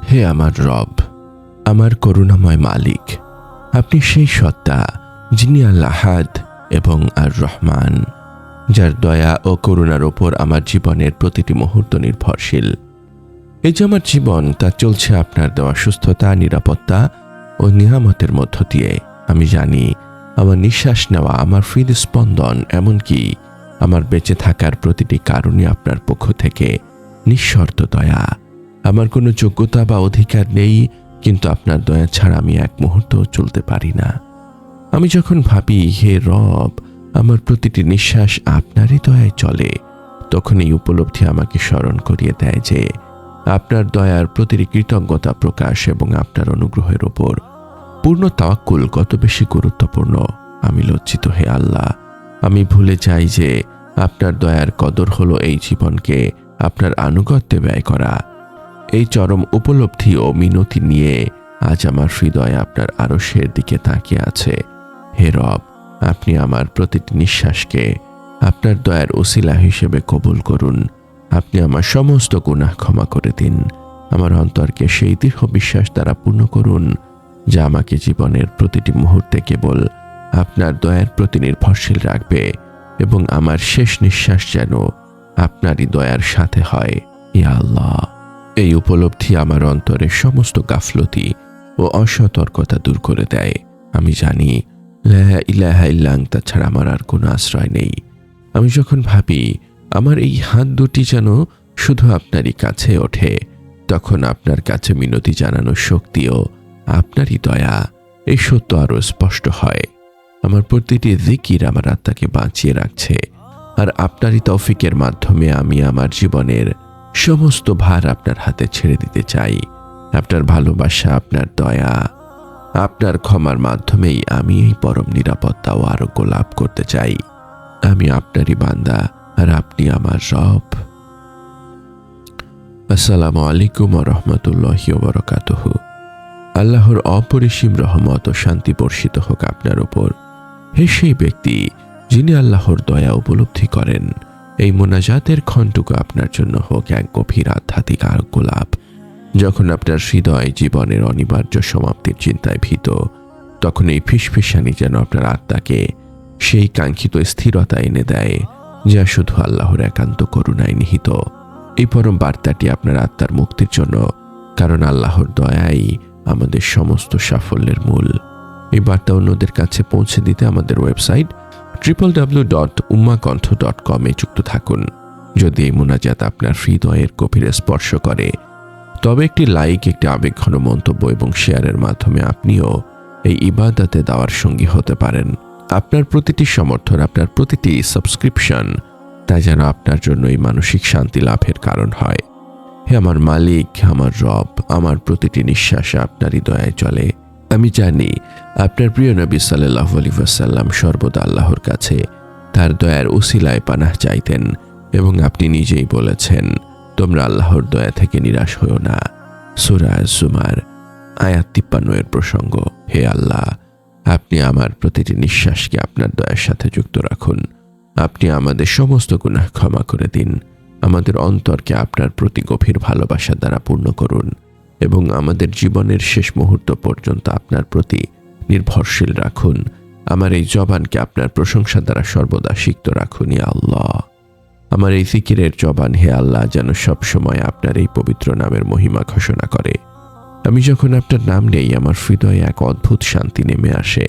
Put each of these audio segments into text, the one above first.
হে আমার রব, আমার করুণাময় মালিক, আপনি সেই সত্তা যিনি আল্লাহাদ এবং আর রহমান, যার দয়া ও করুণার ওপর আমার জীবনের প্রতিটি মুহূর্ত নির্ভরশীল। এই যে আমার জীবন, তা চলছে আপনার দেওয়া সুস্থতা, নিরাপত্তা ও নিয়ামতের মধ্য দিয়ে। আমি জানি আমার নিঃশ্বাস নেওয়া, আমার হৃদস্পন্দন, এমনকি আমার বেঁচে থাকার প্রতিটি কারণে আপনার পক্ষ থেকে নিঃশর্ত দয়া। আমার কোনো যোগ্যতা বা অধিকার নেই, কিন্তু আপনার দয়া ছাড়া আমি এক মুহূর্তও চলতে পারি না। আমি যখন ভাবি, হে রব, আমার প্রতিটি নিঃশ্বাস আপনারই দয়ায় চলে, তখন এই উপলব্ধি আমাকে স্মরণ করিয়ে দেয় যে আপনার দয়ার প্রতিটি কৃতজ্ঞতা প্রকাশ এবং আপনার অনুগ্রহের ওপর পূর্ণ তাওয়াক্কুল কত বেশি গুরুত্বপূর্ণ। আমি লজ্জিত, হে আল্লাহ। আমি ভুলে যাই যে আপনার দয়ার কদর হলো এই জীবনকে আপনার আনুগত্যে ব্যয় করা। এই চরম উপলব্ধি ও মিনতি নিয়ে আজ আমার হৃদয় আপনার আরশের দিকে তাকিয়ে আছে। হে রব, আপনি আমার প্রতিটি নিঃশ্বাসকে আপনার দয়ার ওসিলা হিসেবে কবুল করুন। আপনি আমার সমস্ত গুনাহ ক্ষমা করে দিন। আমার অন্তরকে সেই দৃঢ় বিশ্বাস দ্বারা পূর্ণ করুন যা আমাকে জীবনের প্রতিটি মুহূর্তে কেবল আপনার দয়ার প্রতি নির্ভরশীল রাখবে, এবং আমার শেষ নিঃশ্বাস যেন আপনারই দয়ার সাথে হয়। ইয়া আল্লাহ, এই উপলব্ধি আমার অন্তরের সমস্ত গাফলতি ও অসতর্কতা দূর করে দেয়। আমি জানি লা ইলাহা ইল্লা আনতা ছাড়া আমার আর কোনো আশ্রয় নেই। আমি যখন ভাবি আমার এই হাত দুটি যেন শুধু আপনারই কাছে ওঠে, তখন আপনার কাছে মিনতি জানানোর শক্তিও আপনারই দয়া, এই সত্য আরো স্পষ্ট হয়। আমার প্রতিটি জিকির আমার আত্মাকে বাঁচিয়ে রাখছে, আর আপনারই তৌফিকের মাধ্যমে আমি আমার জীবনের সমস্ত ভার আপনার হাতে ছেড়ে দিতে চাই। আপনার ভালোবাসা, আপনার দয়া, আপনার ক্ষমার মাধ্যমেই আমি এই পরম নিরাপত্তা ও আরোগ্য লাভ করতে চাই। আমি আপনারই বান্দা, আর আপনি আমার রব। আসসালামু আলাইকুম ওয়া রাহমাতুল্লাহি ওয়া বারাকাতুহু। আল্লাহর অপরিসীম রহমত ও শান্তি বর্ষিত হোক আপনার উপর। হে সেই ব্যক্তি যিনি আল্লাহর দয়া উপলব্ধি করেন, এই মোনাজাতের ক্ষণটুকু আপনার জন্য হোক এক গভীর আধ্যাত্মিক আরোগ্য লাভ। যখন আপনার হৃদয় জীবনের অনিবার্য সমাপ্তির চিন্তায় ভীত, তখন এই ফিসফিসানি যেন আপনার আত্মাকে সেই কাঙ্ক্ষিত স্থিরতা এনে দেয় যা শুধু আল্লাহর একান্ত করুণায় নিহিত। এই পরম বার্তাটি আপনার আত্মার মুক্তির জন্য, কারণ আল্লাহর দয়াই আমাদের সমস্ত সাফল্যের মূল। এই বার্তা অন্যদের কাছে পৌঁছে দিতে আমাদের ওয়েবসাইট www.ummakantha.com এ যুক্ত থাকুন। যদি এই মোনাজাত আপনার হৃদয়ের গভীরে স্পর্শ করে, তবে একটি লাইক, একটি আবেগঘন মন্তব্য এবং শেয়ারের মাধ্যমে আপনিও এই ইবাদতে দাওয়ার সঙ্গী হতে পারেন। আপনার প্রতিটি সমর্থন, আপনার প্রতিটি সাবস্ক্রিপশন, তা যেন আপনার জন্য এই মানসিক শান্তি লাভের কারণ হয়। হে আমার মালিক, আমার রব, আমার প্রতিটি নিঃশ্বাসে আপনারই দয়ায় চলে। আমি জানি আপনার প্রিয় নবী সাল্লাল্লাহু আলাইহি ওয়াসাল্লাম সর্বদা আল্লাহর কাছে তার দয়ার উসিলায় পানাহ চাইতেন, এবং আপনি নিজেই বলেছেন, তোমরা আল্লাহর দয়া থেকে নিরাশ হও না। সূরা আজ-জুমার আয়াত 53 এর প্রসঙ্গ। হে আল্লাহ, আপনি আমার প্রতিটি নিঃশ্বাসকে আপনার দয়ার সাথে যুক্ত রাখুন। আপনি আমাদের সমস্ত গুনাহ ক্ষমা করে দিন। আমাদের অন্তরকে আপনার প্রতি গভীর ভালোবাসা দ্বারা পূর্ণ করুন, এবং আমাদের জীবনের শেষ মুহূর্ত পর্যন্ত আপনার প্রতি নির্ভরশীল রাখুন। আমার এই জবানকে আপনার প্রশংসা দ্বারা সর্বদা সিক্ত রাখুন। ইয়া আল্লাহ, আমার এই জিকিরের জবান, হে আল্লাহ, যেন সবসময় আপনার এই পবিত্র নামের মহিমা ঘোষণা করে। আমি যখন আপনার নাম নেই, আমার হৃদয়ে এক অদ্ভুত শান্তি নেমে আসে,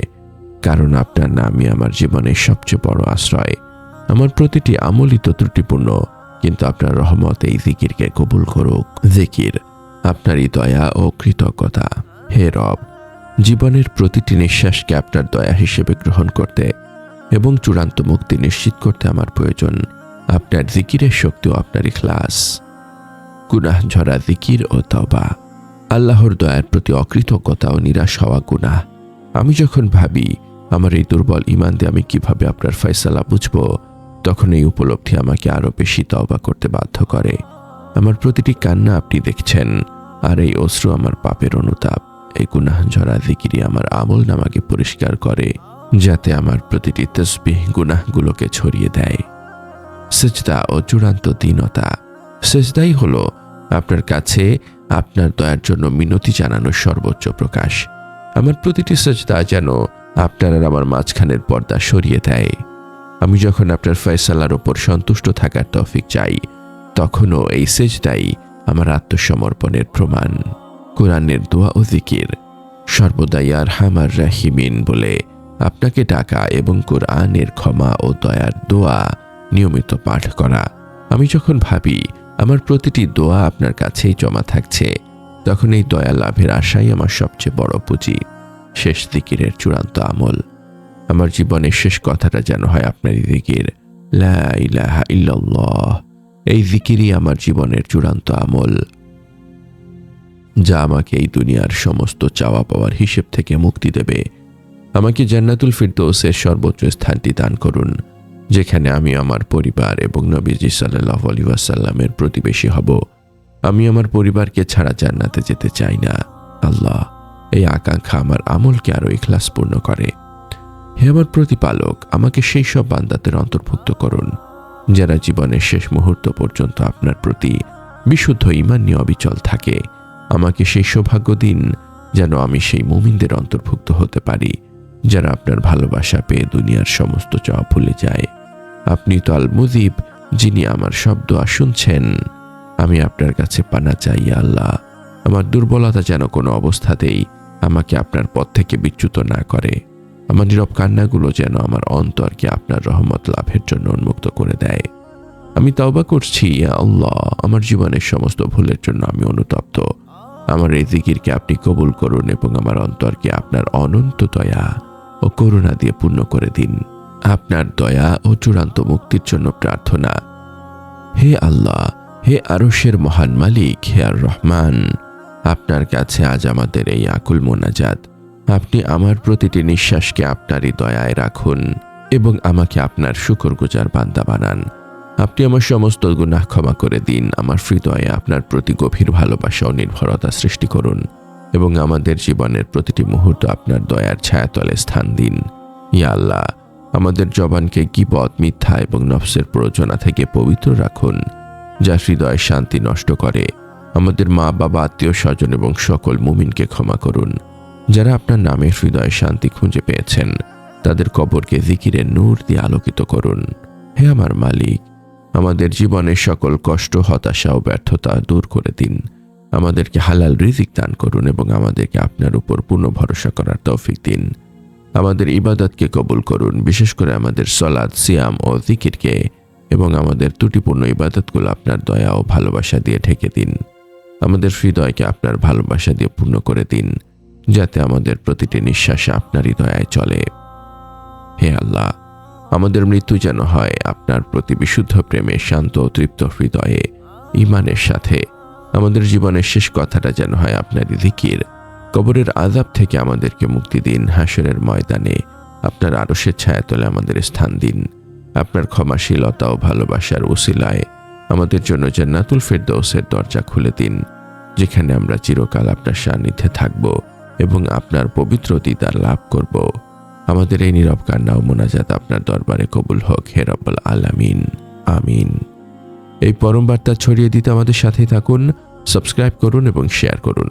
কারণ আপনার নামই আমার জীবনের সবচেয়ে বড় আশ্রয়। আমার প্রতিটি আমলই তো ত্রুটিপূর্ণ, কিন্তু আপনার রহমত এই জিকিরকে কবুল করুক। জিকির আপনারই দয়া ও কৃতজ্ঞতা। হে রব, জীবনের প্রতিটি নিঃশ্বাসকে আপনার দয়া হিসেবে গ্রহণ করতে এবং চূড়ান্ত মুক্তি নিশ্চিত করতে আমার প্রয়োজন আপনার জিকিরের শক্তি ও আপনার ইখলাস। গুনাহ ঝরা জিকির ও তওবা। আল্লাহর দয়ার প্রতি অকৃতজ্ঞতা ও নিরাশ হওয়া গুনাহ। আমি যখন ভাবি আমার এই দুর্বল ঈমান দিয়ে আমি কিভাবে আপনার ফয়সালা বুঝব, তখন এই উপলব্ধি আমাকে আরো বেশি তওবা করতে বাধ্য করে। আমার প্রতিটি কান্না আপনি দেখছেন, আর এই অশ্রু আমার পাপের অনুতাপ। এই গুনাহ ঝরা জিকিরই আমার আমল নামাকে পরিষ্কার করে, যাতে আমার প্রতিটি তাসবিহ গুনাহগুলোকে ছড়িয়ে দেয়। সিজদা ও চূড়ান্ত দীনতা। সিজদাই হলো আপনার কাছে আপনার দয়ার জন্য মিনতি জানানোর সর্বোচ্চ প্রকাশ। আমার প্রতিটি সাজদা যেন আপনার আর আমার মাঝখানের পর্দা সরিয়ে দেয়। আমি যখন আপনার ফয়সালার ওপর সন্তুষ্ট থাকার তৌফিক চাই, তখনও এই সেজদাই আমার আত্মসমর্পণের প্রমাণ। কোরআনের দোয়া ও জিকির, সর্বদা ইয়া আরহামার রাহিমিন বলে আপনাকে ডাকা এবং কোরআনের ক্ষমা ও দয়ার দোয়া নিয়মিত পাঠ করা। আমি যখন ভাবি আমার প্রতিটি দোয়া আপনার কাছেই জমা থাকছে, তখন এই দয়া লাভের আশাই আমার সবচেয়ে বড় পুঁজি, শেষ জিকিরের চূড়ান্ত আমল। আমার জীবনের শেষ কথাটা যেন হয় আপনারই জিকির, লা ইলাহা ইল্লাল্লাহ। এই জিকিরই আমার জীবনের চূড়ান্ত আমল, যা আমাকে এই দুনিয়ার সমস্ত চাওয়া পাওয়ার হিসেব থেকে মুক্তি দেবে। আমাকে জান্নাতুল ফিরদৌসের সর্বোচ্চ স্থানটি দান করুন, যেখানে আমি আমার পরিবার এবং নবীজি সাল্লাল্লাহু আলাইহি ওয়াসাল্লামের প্রতিবেশী হব। আমি আমার পরিবারকে ছাড়া জান্নাতে যেতে চাই না। আল্লাহ, এই আকাঙ্ক্ষা আমার আমলকে আরো ইখলাসপূর্ণ করে। হে আমার প্রতিপালক, আমাকে সেই সব বান্দাদের অন্তর্ভুক্ত করুন যারা জীবনের শেষ মুহূর্ত পর্যন্ত আপনার প্রতি বিশুদ্ধ ঈমান নিয়ে অবিচল থাকে। আমাকে সেই সৌভাগ্য দিন যেন আমি সেই মুমিনদের অন্তর্ভুক্ত হতে পারি যারা আপনার ভালোবাসা পেয়ে দুনিয়ার সমস্ত চাওয়া ভুলে যায়। আপনি তো আল মুজিব, যিনি আমার সব দোয়া শুনছেন। আমি আপনার কাছে পানা চাই আল্লাহ। আমার দুর্বলতা যেন কোনো অবস্থাতেই আমাকে আপনার পথ থেকে বিচ্যুত না করে। আমার নীরব কান্নাগুলো যেন আমার অন্তরকে আপনার রহমত লাভের জন্য উন্মুক্ত করে দেয়। আমি তওবা করছি ইয়া আল্লাহ, আমার জীবনের সমস্ত ভুলের জন্য আমি অনুতপ্ত। আমার এই জিকিরকে আপনি কবুল করুন এবং আমার অন্তরকে আপনার অনন্ত দয়া ও করুণা দিয়ে পূর্ণ করে দিন। আপনার দয়া ও চূড়ান্ত মুক্তির জন্য প্রার্থনা। হে আল্লাহ, হে আরশের মহান মালিক, হে আর রহমান, আপনার কাছে আজ আমাদের এই আকুল মোনাজাত। আপনি আমার প্রতিটি নিঃশ্বাসকে আপনারই দয়ায় রাখুন এবং আমাকে আপনার শুকরগুজার বান্দা বানান। আপনি আমার সমস্ত গুনাহ ক্ষমা করে দিন। আমার হৃদয়ে আপনার প্রতি গভীর ভালোবাসা ও নির্ভরতা সৃষ্টি করুন এবং আমাদের জীবনের প্রতিটি মুহূর্ত আপনার দয়ার ছায়াতলে স্থান দিন। ইয়া আল্লাহ, আমাদের জবানকে গীবত, মিথ্যা এবং নফসের প্ররোচনা থেকে পবিত্র রাখুন, যা হৃদয়ের শান্তি নষ্ট করে। আমাদের মা বাবা, আত্মীয় স্বজন এবং সকল মুমিনকে ক্ষমা করুন যারা আপনার নামে হৃদয়ে শান্তি খুঁজে পেয়েছেন। তাদের কবরকে জিকিরের নূর দিয়ে আলোকিত করুন। হে আমার মালিক, আমাদের জীবনের সকল কষ্ট, হতাশা ও ব্যর্থতা দূর করে দিন। আমাদেরকে হালাল রিজিক দান করুন এবং আমাদেরকে আপনার উপর পূর্ণ ভরসা করার তৌফিক দিন। আমাদের ইবাদতকে কবুল করুন, বিশেষ করে আমাদের সালাত, সিয়াম ও জিকিরকে, এবং আমাদের ত্রুটিপূর্ণ ইবাদতগুলো আপনার দয়া ও ভালোবাসা দিয়ে ঢেকে দিন। আমাদের হৃদয়কে আপনার ভালোবাসা দিয়ে পূর্ণ করে দিন, যাতে আমাদের প্রতিটি নিঃশ্বাসে আপনারই দয়ায় চলে। হে আল্লাহ, আমাদের মৃত্যু যেন হয় আপনার প্রতি বিশুদ্ধ প্রেমে শান্ত ও তৃপ্ত হৃদয়ে ঈমানের সাথে। আমাদের জীবনের শেষ কথাটা যেন হয় আপনারই জিকির। কবরের আযাব থেকে আমাদেরকে মুক্তি দিন। হাসরের ময়দানে আপনার আরশের ছায়াতলে আমাদের স্থান দিন। আপনার ক্ষমাশীলতা ও ভালোবাসার উসিলায় আমাদের জন্য জান্নাতুল ফিরদৌসের দরজা খুলে দিন, যেখানে আমরা চিরকাল আপনার সান্নিধ্যে থাকব এবং আপনার পবিত্র দিদার লাভ করব। আমাদের এই নীরব কান্না ও মোনাজাত আপনার দরবারে কবুল হোক, হে রব্বুল আলামিন। আমিন। এই পরম বার্তা ছড়িয়ে দিতে আমাদের সাথেই থাকুন, সাবস্ক্রাইব করুন এবং শেয়ার করুন।